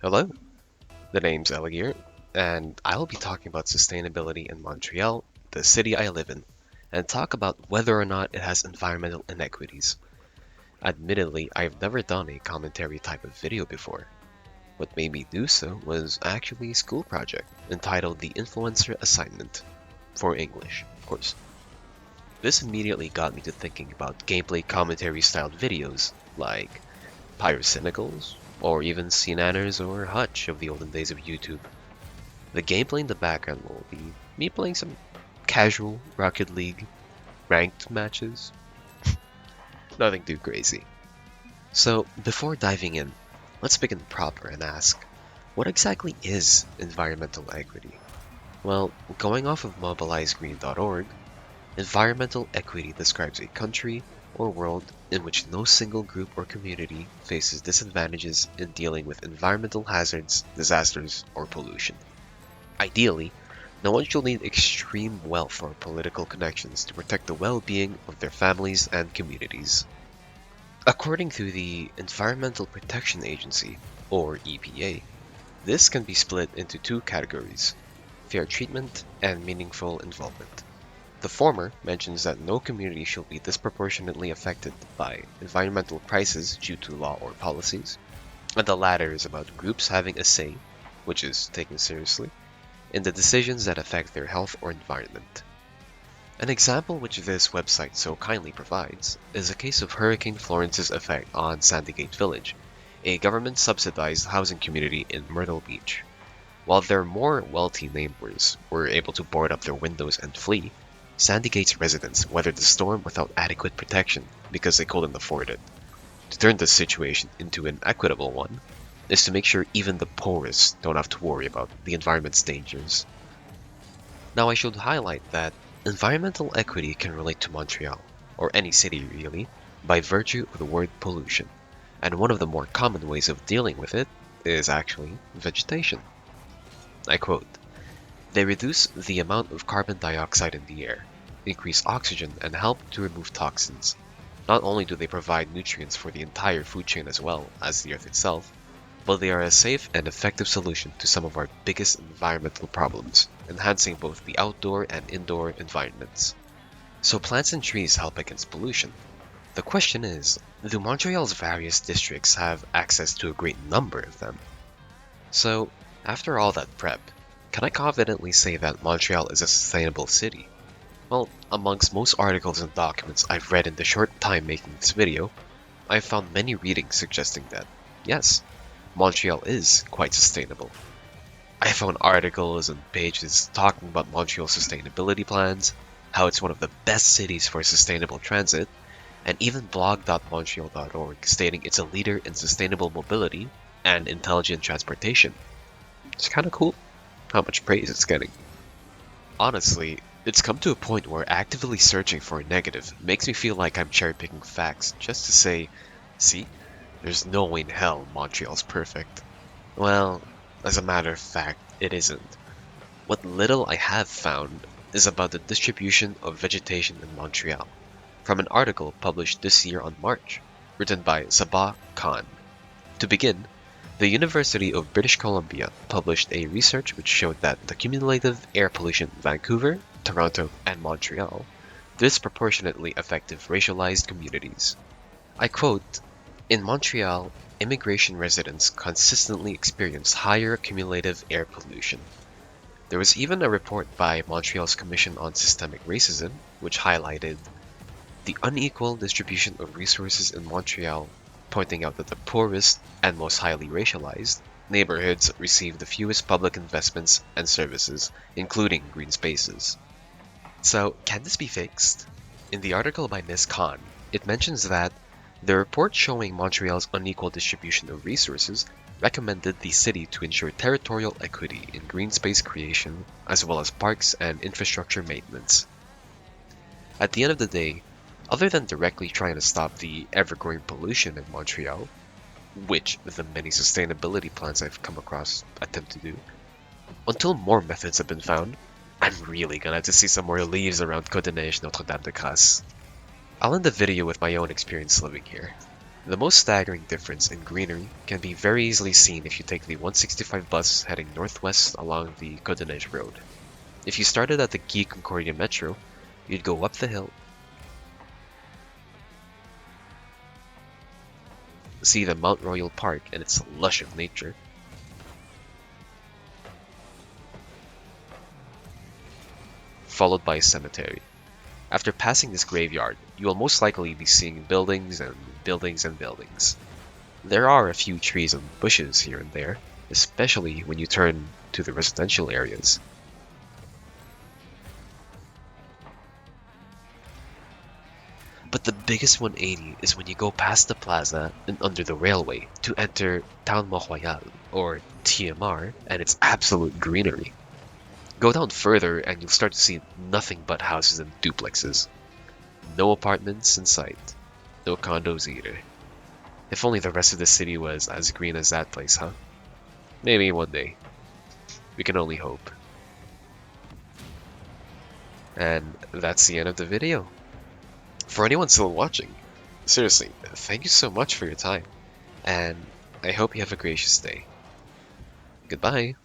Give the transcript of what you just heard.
Hello, the name's Eligir, and I'll be talking about sustainability in Montreal, the city I live in, and talk about whether or not it has environmental inequities. Admittedly, I've never done a commentary type of video before. What made me do so was actually a school project entitled The Influencer Assignment, for English, of course. This immediately got me to thinking about gameplay commentary styled videos like Pyrocynicals, or even Cnanners or Hutch of the olden days of YouTube. The gameplay in the background will be me playing some casual Rocket League ranked matches. Nothing too crazy. So, before diving in, let's begin proper and ask, what exactly is environmental equity? Well, going off of mobilizegreen.org, environmental equity describes a country or world in which no single group or community faces disadvantages in dealing with environmental hazards, disasters, or pollution. Ideally, no one should need extreme wealth or political connections to protect the well-being of their families and communities. According to the Environmental Protection Agency, or EPA, this can be split into two categories: fair treatment and meaningful involvement. The former mentions that no community shall be disproportionately affected by environmental crises due to law or policies, and the latter is about groups having a say, which is taken seriously, in the decisions that affect their health or environment. An example which this website so kindly provides is a case of Hurricane Florence's effect on Sandygate Village, a government-subsidized housing community in Myrtle Beach. While their more wealthy neighbors were able to board up their windows and flee, Sandygate's residents weathered the storm without adequate protection because they couldn't afford it. To turn this situation into an equitable one is to make sure even the poorest don't have to worry about the environment's dangers. Now I should highlight that environmental equity can relate to Montreal, or any city really, by virtue of the word pollution, and one of the more common ways of dealing with it is actually vegetation. I quote, "They reduce the amount of carbon dioxide in the air, increase oxygen, and help to remove toxins. Not only do they provide nutrients for the entire food chain as well as the earth itself, but they are a safe and effective solution to some of our biggest environmental problems, enhancing both the outdoor and indoor environments. So plants and trees help against pollution. The question is, do Montreal's various districts have access to a great number of them? So, after all that prep, can I confidently say that Montreal is a sustainable city? Well, amongst most articles and documents I've read in the short time making this video, I've found many readings suggesting that, yes, Montreal is quite sustainable. I found articles and pages talking about Montreal's sustainability plans, how it's one of the best cities for sustainable transit, and even blog.montreal.org stating it's a leader in sustainable mobility and intelligent transportation. It's kinda cool how much praise it's getting. Honestly, it's come to a point where actively searching for a negative makes me feel like I'm cherry-picking facts just to say, see, there's no way in hell Montreal's perfect. Well, as a matter of fact, it isn't. What little I have found is about the distribution of vegetation in Montreal, from an article published this year on March, written by Sabaa Khan. To begin, the University of British Columbia published a research which showed that the cumulative air pollution in Vancouver, Toronto, and Montreal disproportionately affected racialized communities. I quote, "In Montreal, immigration residents consistently experience higher cumulative air pollution. There was even a report by Montreal's Commission on Systemic Racism, which highlighted the unequal distribution of resources in Montreal, pointing out that the poorest and most highly racialized neighborhoods receive the fewest public investments and services, including green spaces." So, can this be fixed? In the article by Ms. Khan, it mentions that the report showing Montreal's unequal distribution of resources recommended the city to ensure territorial equity in green space creation, as well as parks and infrastructure maintenance. At the end of the day, other than directly trying to stop the ever-growing pollution in Montreal, which the many sustainability plans I've come across attempt to do, until more methods have been found, I'm really gonna have to see some more leaves around Côte-des-Neiges Notre-Dame-de-Grâce. I'll end the video with my own experience living here. The most staggering difference in greenery can be very easily seen if you take the 165 bus heading northwest along the Cotonej Road. If you started at the Guy Concordia Metro, you'd go up the hill, see the Mount Royal Park and its lush of nature, followed by a cemetery. After passing this graveyard, you will most likely be seeing buildings and buildings and buildings. There are a few trees and bushes here and there, especially when you turn to the residential areas. But the biggest 180 is when you go past the plaza and under the railway to enter Town Montreal, or TMR, and its absolute greenery. Go down further and you'll start to see nothing but houses and duplexes. No apartments in sight. No condos either. If only the rest of the city was as green as that place, huh? Maybe one day. We can only hope. And that's the end of the video. For anyone still watching, seriously, thank you so much for your time, and I hope you have a gracious day. Goodbye.